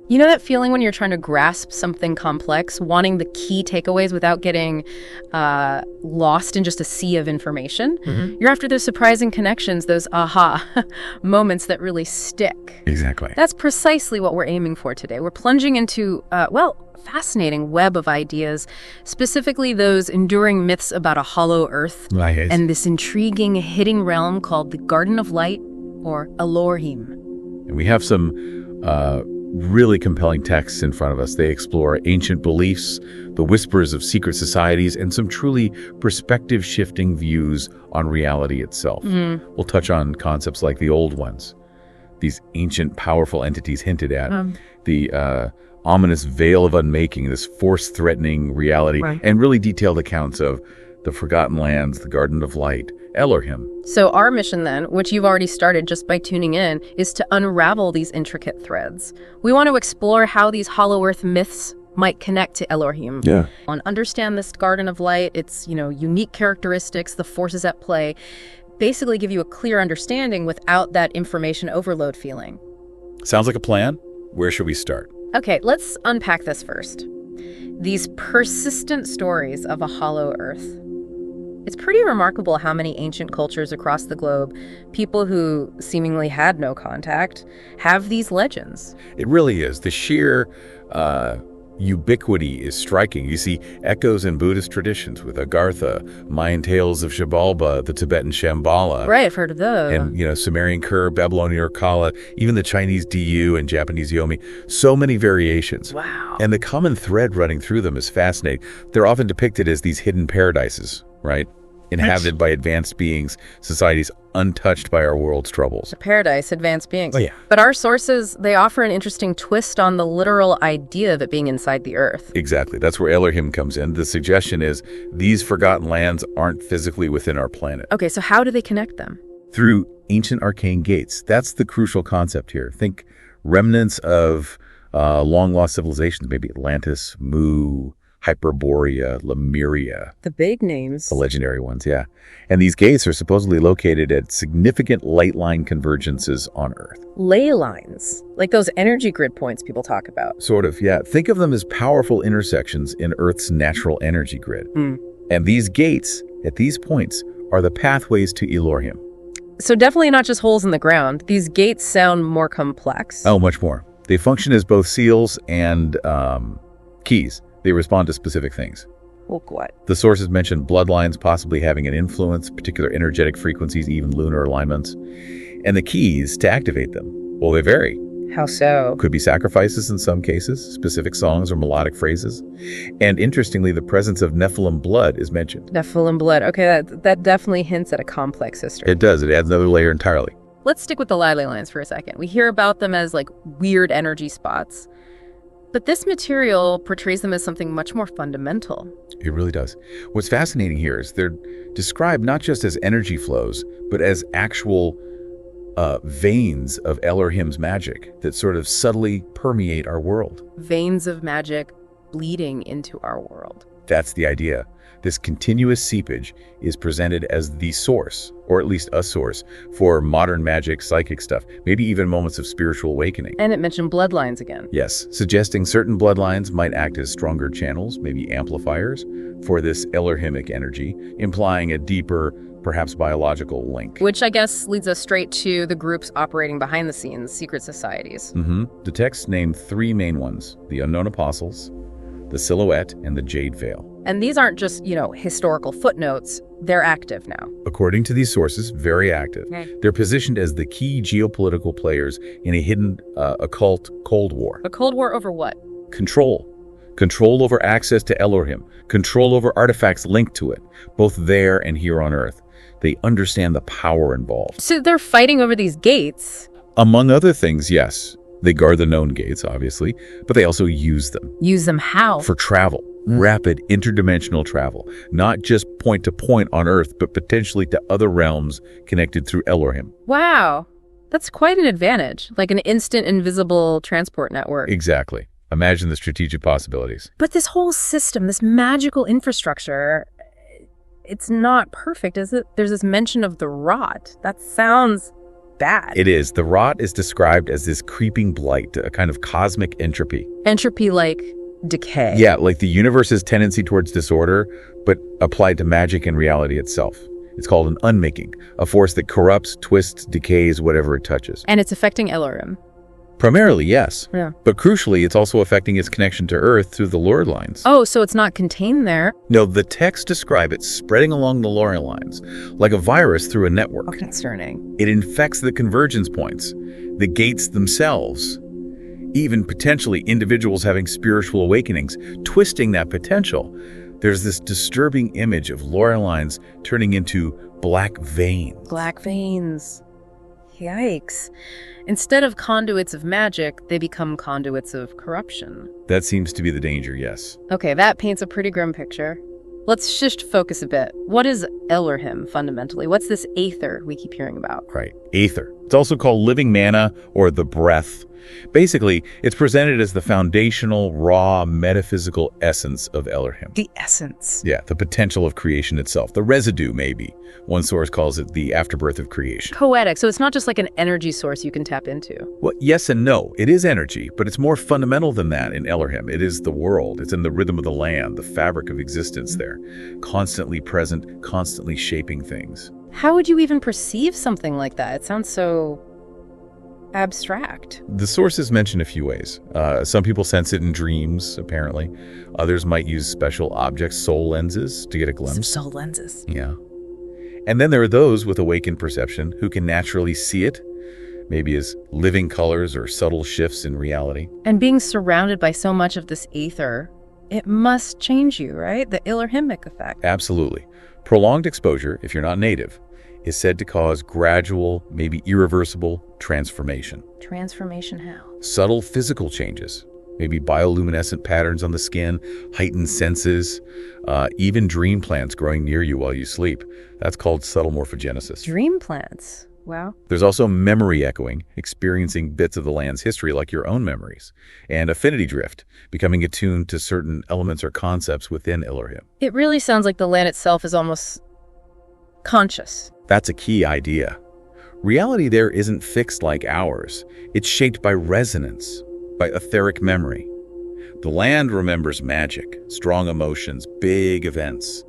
You know that feeling when you're trying to grasp something complex, wanting the key takeaways without getting lost in just a sea of information? Mm-hmm. You're after those surprising connections, those aha moments that really stick. Exactly. That's precisely what we're aiming for today. We're plunging into, fascinating web of ideas, specifically those enduring myths about a hollow earth and this intriguing hidden realm called the Garden of Light, or Elorhim. And we have some really compelling texts in front of us. They explore ancient beliefs, the whispers of secret societies, and some truly perspective-shifting views on reality itself. We'll touch on concepts like the old ones, these ancient, powerful entities hinted at, the ominous veil of unmaking, this force-threatening reality, and really detailed accounts of the Forgotten Lands, the Garden of Light, Elorhim. So our mission then, which you've already started just by tuning in, is to unravel these intricate threads. We want to explore how these hollow earth myths might connect to Elorhim. Yeah. And understand this Garden of Light, its, unique characteristics, the forces at play, basically give you a clear understanding without that information overload feeling. Sounds like a plan. Where should we start? Okay, let's unpack this first. These persistent stories of a hollow earth. It's pretty remarkable how many ancient cultures across the globe, people who seemingly had no contact, have these legends. It really is. The sheer ubiquity is striking. You see echoes in Buddhist traditions with Agartha, Mayan tales of Xibalba, the Tibetan Shambhala. Right, I've heard of those. And, Sumerian Kur, Babylonian Urkala, even the Chinese Diyu and Japanese Yomi. So many variations. Wow. And the common thread running through them is fascinating. They're often depicted as these hidden paradises, right? Inhabited by advanced beings, societies untouched by our world's troubles. A paradise, advanced beings. Oh, yeah. But our sources, they offer an interesting twist on the literal idea of it being inside the earth. Exactly. That's where Elorhim comes in. The suggestion is these forgotten lands aren't physically within our planet. Okay, so how do they connect them? Through ancient arcane gates. That's the crucial concept here. Think remnants of long-lost civilizations, maybe Atlantis, Mu, Hyperborea, Lemuria. The big names. The legendary ones, yeah. And these gates are supposedly located at significant light line convergences on Earth. Ley lines, like those energy grid points people talk about. Sort of, yeah. Think of them as powerful intersections in Earth's natural energy grid. And these gates, at these points, are the pathways to Elorhim. So definitely not just holes in the ground. These gates sound more complex. Oh, much more. They function as both seals and keys. They respond to specific things. Like what? The sources mention bloodlines possibly having an influence, particular energetic frequencies, even lunar alignments. And the keys to activate them, well, they vary. How so? Could be sacrifices in some cases, specific songs or melodic phrases. And interestingly, the presence of Nephilim blood is mentioned. Nephilim blood. Okay, that definitely hints at a complex history. It does. It adds another layer entirely. Let's stick with the ley lines for a second. We hear about them as like weird energy spots. But this material portrays them as something much more fundamental. It really does. What's fascinating here is they're described not just as energy flows, but as actual veins of Elorhim's magic that sort of subtly permeate our world. Veins of magic bleeding into our world. That's the idea. This continuous seepage is presented as the source, or at least a source, for modern magic, psychic stuff, maybe even moments of spiritual awakening. And it mentioned bloodlines again. Yes, suggesting certain bloodlines might act as stronger channels, maybe amplifiers, for this Elorhimic energy, implying a deeper, perhaps biological link. Which I guess leads us straight to the groups operating behind the scenes, secret societies. The text named three main ones: the Unknown Apostles, the Silhouette, and the Jade Veil. And these aren't just, historical footnotes. They're active now. According to these sources, very active. Okay. They're positioned as the key geopolitical players in a hidden occult Cold War. A Cold War over what? Control. Control over access to Elorhim. Control over artifacts linked to it, both there and here on Earth. They understand the power involved. So they're fighting over these gates? Among other things, yes. They guard the known gates, obviously, but they also use them. Use them how? For travel. Rapid interdimensional travel. Not just point to point on Earth, but potentially to other realms connected through Elorhim. Wow. That's quite an advantage. Like an instant invisible transport network. Exactly. Imagine the strategic possibilities. But this whole system, this magical infrastructure, it's not perfect, is it? There's this mention of the rot. That sounds bad. It is. The rot is described as this creeping blight, a kind of cosmic entropy. Entropy like decay. Yeah, like the universe's tendency towards disorder, but applied to magic and reality itself. It's called an unmaking, a force that corrupts, twists, decays whatever it touches. And it's affecting Elorhim. Primarily, yes. Yeah. But crucially, it's also affecting its connection to Earth through the lore lines. Oh, so it's not contained there. No, the texts describe it spreading along the lore lines, like a virus through a network. Oh, concerning. It infects the convergence points, the gates themselves, even potentially individuals having spiritual awakenings, twisting that potential. There's this disturbing image of lore lines turning into black veins. Black veins. Yikes. Instead of conduits of magic, they become conduits of corruption. That seems to be the danger, yes. Okay, that paints a pretty grim picture. Let's shift focus a bit. What is Elorhim, fundamentally? What's this Aether we keep hearing about? Right, Aether. It's also called living mana or the breath. Basically, it's presented as the foundational, raw, metaphysical essence of Elorhim. The essence. Yeah, the potential of creation itself. The residue, maybe. One source calls it the afterbirth of creation. Poetic. So it's not just like an energy source you can tap into. Well, yes and no. It is energy, but it's more fundamental than that in Elorhim. It is the world. It's in the rhythm of the land, the fabric of existence there. Constantly present, constantly shaping things. How would you even perceive something like that? It sounds so abstract. The sources mention a few ways. Some people sense it in dreams, apparently. Others might use special objects, soul lenses, to get a glimpse. Some soul lenses. Yeah. And then there are those with awakened perception who can naturally see it, maybe as living colors or subtle shifts in reality. And being surrounded by so much of this Aether, it must change you, right? The Elorhimic effect. Absolutely. Prolonged exposure, if you're not native, is said to cause gradual, maybe irreversible transformation. Transformation how? Subtle physical changes, maybe bioluminescent patterns on the skin, heightened senses, even dream plants growing near you while you sleep. That's called subtle morphogenesis. Dream plants. Wow. There's also memory echoing, experiencing bits of the land's history like your own memories, and affinity drift, becoming attuned to certain elements or concepts within Elorhim. It really sounds like the land itself is almost conscious. That's a key idea. Reality there isn't fixed like ours. It's shaped by resonance, by etheric memory. The land remembers magic, strong emotions, big events.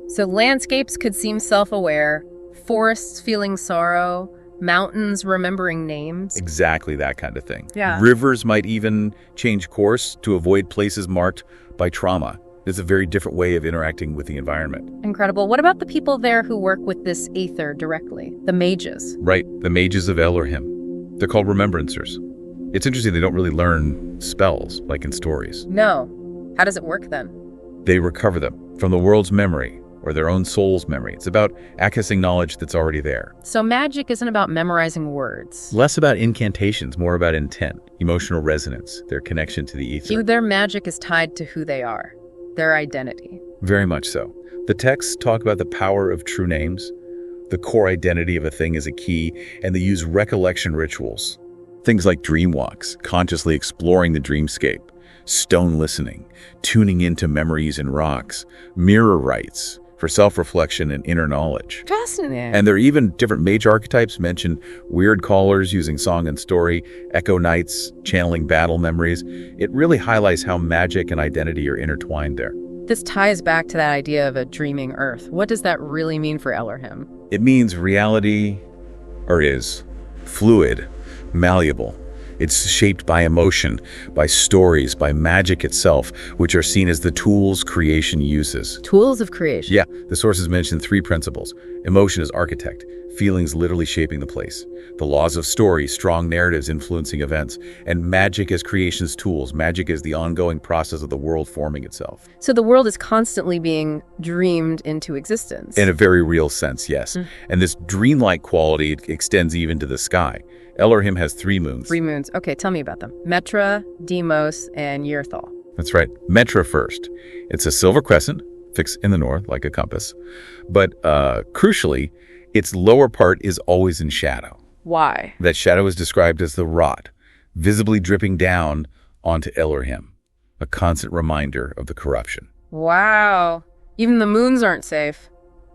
So landscapes could seem self-aware, forests feeling sorrow, mountains remembering names. Exactly that kind of thing. Yeah. Rivers might even change course to avoid places marked by trauma. It's a very different way of interacting with the environment. Incredible. What about the people there who work with this Aether directly? The mages. Right, the mages of Elorhim. They're called remembrancers. It's interesting they don't really learn spells like in stories. No. How does it work then? They recover them from the world's memory or their own soul's memory. It's about accessing knowledge that's already there. So magic isn't about memorizing words. Less about incantations, more about intent, emotional resonance, their connection to the Aether. So their magic is tied to who they are, their identity. Very much so. The texts talk about the power of true names. The core identity of a thing is a key, and they use recollection rituals. Things like dream walks, consciously exploring the dreamscape, stone listening, tuning into memories in rocks, mirror rites for self-reflection and inner knowledge. Fascinating. And there are even different mage archetypes mentioned, weird callers using song and story, echo knights channeling battle memories. It really highlights how magic and identity are intertwined there. This ties back to that idea of a dreaming earth. What does that really mean for Elorhim? It means reality, or is, fluid, malleable. It's shaped by emotion, by stories, by magic itself, which are seen as the tools creation uses. Tools of creation. Yeah, the sources mention 3 principles. Emotion as architect, feelings literally shaping the place. The laws of story, strong narratives influencing events. And magic as creation's tools. Magic is the ongoing process of the world forming itself. So the world is constantly being dreamed into existence. In a very real sense, yes. And this dreamlike quality extends even to the sky. Elorhim has 3 moons. 3 moons. Okay, tell me about them. Metra, Deimos, and Yrthal. That's right. Metra first. It's a silver crescent, fixed in the north like a compass. But crucially, its lower part is always in shadow. Why? That shadow is described as the rot, visibly dripping down onto Elorhim, a constant reminder of the corruption. Wow. Even the moons aren't safe.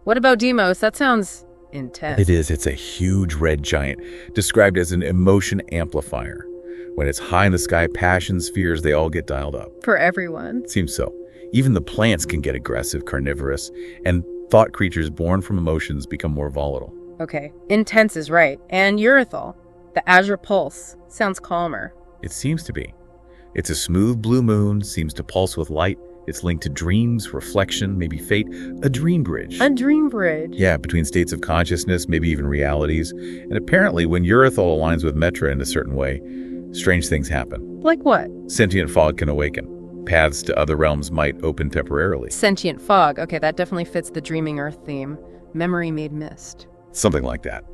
What about Deimos? That sounds intense. It is. It's a huge red giant, described as an emotion amplifier. When it's high in the sky, passions, fears, they all get dialed up. For everyone. Seems so. Even the plants can get aggressive, carnivorous, and thought creatures born from emotions become more volatile. Okay, intense is right. And urethral, the azure pulse, sounds calmer. It seems to be. It's a smooth blue moon, seems to pulse with light. It's linked to dreams, reflection, maybe fate, a dream bridge. A dream bridge. Yeah, between states of consciousness, maybe even realities. And apparently, when urethral aligns with Metra in a certain way, strange things happen. Like what? Sentient fog can awaken. Paths to other realms might open temporarily. Sentient fog. Okay, that definitely fits the dreaming Earth theme. Memory made mist. Something like that.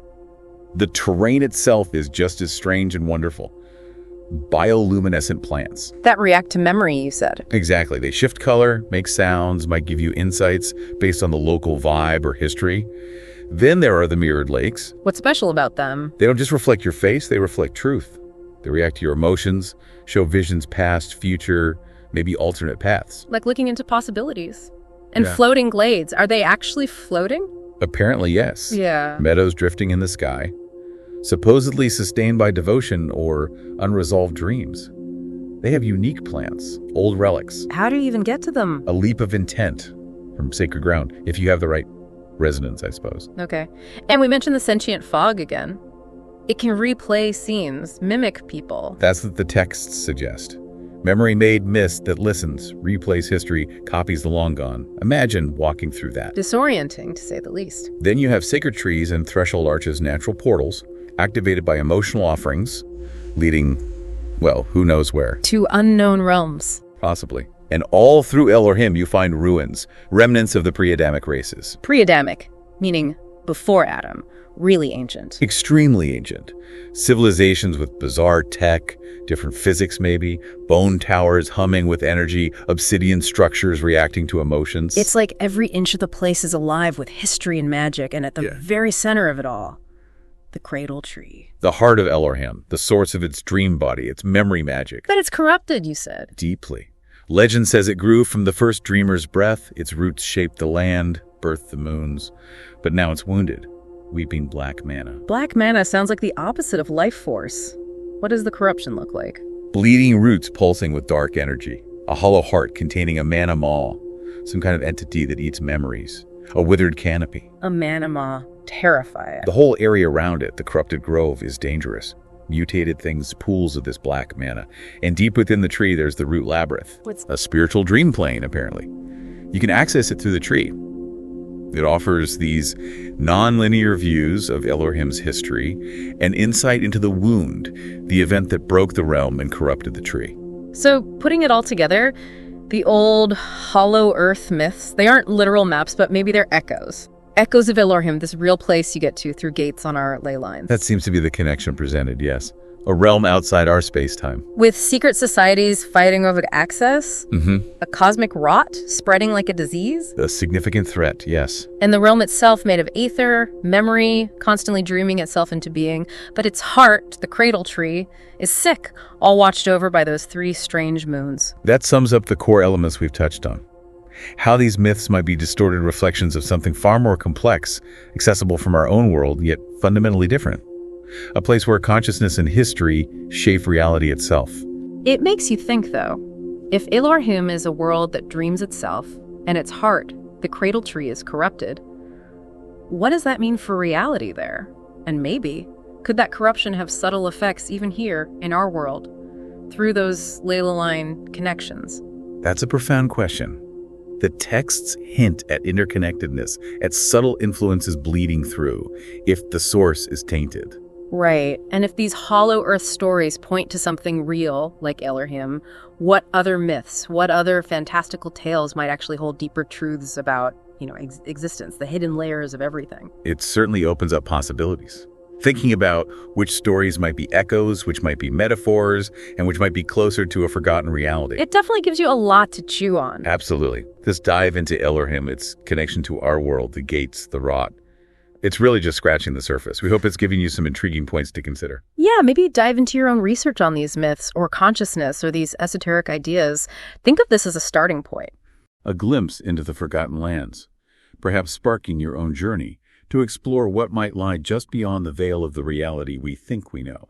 The terrain itself is just as strange and wonderful. Bioluminescent plants. That react to memory, you said. Exactly. They shift color, make sounds, might give you insights based on the local vibe or history. Then there are the mirrored lakes. What's special about them? They don't just reflect your face, they reflect truth. They react to your emotions, show visions past, future, maybe alternate paths. Like looking into possibilities. And Yeah. floating glades, are they actually floating? Apparently, yes. Yeah. Meadows drifting in the sky, supposedly sustained by devotion or unresolved dreams. They have unique plants, old relics, How do you even get to them? a leap of intent from sacred ground, if you have the right resonance, I suppose. Okay. And we mentioned the sentient fog again. It can replay scenes, mimic people. That's what the texts suggest. Memory-made mist that listens, replays history, copies the long gone. Imagine walking through that. Disorienting, to say the least. Then you have sacred trees and threshold arches, natural portals, activated by emotional offerings, leading, well, who knows where. To unknown realms. Possibly. And all through Elorhim you find ruins, remnants of the pre-Adamic races. Pre-Adamic, meaning before Adam. Really ancient. Extremely ancient. Civilizations with bizarre tech, different physics maybe, bone towers humming with energy, obsidian structures reacting to emotions. It's like every inch of the place is alive with history and magic, and at the very center of it all, the cradle tree. The heart of Elorhim, the source of its dream body, its memory magic. But it's corrupted, you said. Deeply. Legend says it grew from the first dreamer's breath, its roots shaped the land, birthed the moons, but now it's wounded, weeping black mana. Black mana sounds like the opposite of life force. What does the corruption look like? Bleeding roots pulsing with dark energy, a hollow heart containing a mana maw, some kind of entity that eats memories, a withered canopy. A mana maw. Terrifying. The whole area around it, the corrupted grove, is dangerous. Mutated things, pools of this black mana. And deep within the tree, there's the root labyrinth, a spiritual dream plane, apparently. You can access it through the tree. It offers these non-linear views of Elorhim's history and insight into the wound, the event that broke the realm and corrupted the tree. So, putting it all together, the old hollow earth myths, they aren't literal maps, but maybe they're echoes. Echoes of Elorhim, this real place you get to through gates on our ley lines. That seems to be the connection presented, yes. A realm outside our space-time. With secret societies fighting over access, a cosmic rot spreading like a disease, A significant threat, yes. and the realm itself made of aether, memory, constantly dreaming itself into being, but its heart, the cradle tree, is sick, all watched over by those 3 strange moons. That sums up the core elements we've touched on. How these myths might be distorted reflections of something far more complex, accessible from our own world, yet fundamentally different. A place where consciousness and history shape reality itself. It makes you think, though. If Elorhim is a world that dreams itself, and its heart, the cradle tree, is corrupted, what does that mean for reality there? And maybe, could that corruption have subtle effects even here, in our world, through those ley line connections? That's a profound question. The texts hint at interconnectedness, at subtle influences bleeding through, if the source is tainted. Right. And if these hollow earth stories point to something real, like Elorhim, what other myths, what other fantastical tales might actually hold deeper truths about, existence, the hidden layers of everything? It certainly opens up possibilities. Thinking about which stories might be echoes, which might be metaphors, and which might be closer to a forgotten reality. It definitely gives you a lot to chew on. Absolutely. This dive into Elorhim, its connection to our world, the gates, the rot. It's really just scratching the surface. We hope it's giving you some intriguing points to consider. Yeah, maybe dive into your own research on these myths or consciousness or these esoteric ideas. Think of this as a starting point. A glimpse into the forgotten lands, perhaps sparking your own journey to explore what might lie just beyond the veil of the reality we think we know.